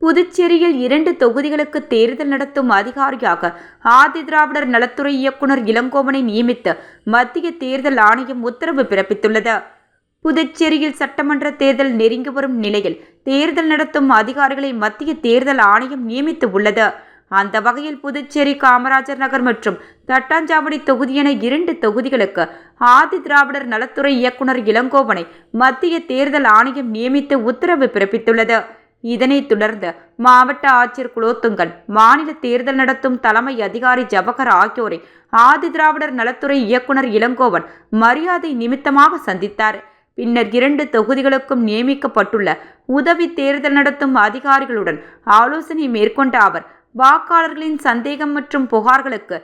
புதுச்சேரியில் 2 தொகுதிகளுக்கு தேர்தல் நடத்தும் அதிகாரியாக ஆதிதிராவிடர் நலத்துறை இயக்குனர் இளங்கோவனை நியமித்து மத்திய தேர்தல் ஆணையம் உத்தரவு பிறப்பித்துள்ளது. புதுச்சேரியில் சட்டமன்ற தேர்தல் நெருங்கி வரும் நிலையில் தேர்தல் நடத்தும் அதிகாரிகளை மத்திய தேர்தல் ஆணையம் நியமித்து உள்ளது. அந்த வகையில் புதுச்சேரி காமராஜர் நகர் மற்றும் தட்டாஞ்சாவடி தொகுதி என 2 தொகுதிகளுக்கு ஆதிதிராவிடர் நலத்துறை இயக்குனர் இளங்கோவனை மத்திய தேர்தல் ஆணையம் நியமித்து உத்தரவு பிறப்பித்துள்ளது. இதனைத் தொடர்ந்து மாவட்ட ஆட்சியர் குலோத்துங்கன், மாநில தேர்தல் நடத்தும் தலைமை அதிகாரி ஜவஹர் ஆகியோரை ஆதிதிராவிடர் நலத்துறை இயக்குனர் இளங்கோவன் மரியாதை நிமித்தமாக சந்தித்தார். பின்னர் 2 தொகுதிகளுக்கும் நியமிக்கப்பட்டுள்ள உதவி தேர்தல் நடத்தும் அதிகாரிகளுடன் ஆலோசனை மேற்கொண்ட அவர் வாக்காளர்களின் சந்தேகம் மற்றும் புகார்களுக்கு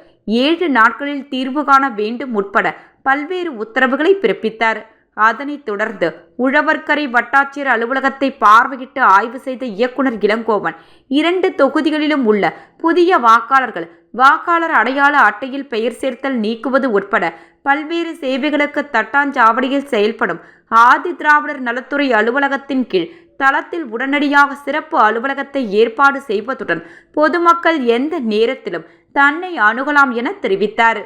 7 நாட்களில் தீர்வு காண வேண்டும் உட்பட பல்வேறு உத்தரவுகளை பிறப்பித்தார். அதனைத் தொடர்ந்து உழவர்கரை வட்டாட்சியர் அலுவலகத்தை பார்வையிட்டு ஆய்வு செய்த இயக்குனர் இளங்கோவன் 2 தொகுதிகளிலும் உள்ள புதிய வாக்காளர்கள் வாக்காளர் அடையாள அட்டையில் பெயர் சேர்த்தல் நீக்குவது உட்பட பல்வேறு சேவைகளுக்கு தட்டாஞ்சாவடியில் செயல்படும் ஆதிதிராவிடர் நலத்துறை அலுவலகத்தின் கீழ் தளத்தில் உடனடியாக சிறப்பு அலுவலகத்தை ஏற்பாடு செய்வதுடன் பொதுமக்கள் எந்த நேரத்திலும் தன்னை அணுகலாம் என தெரிவித்தார்.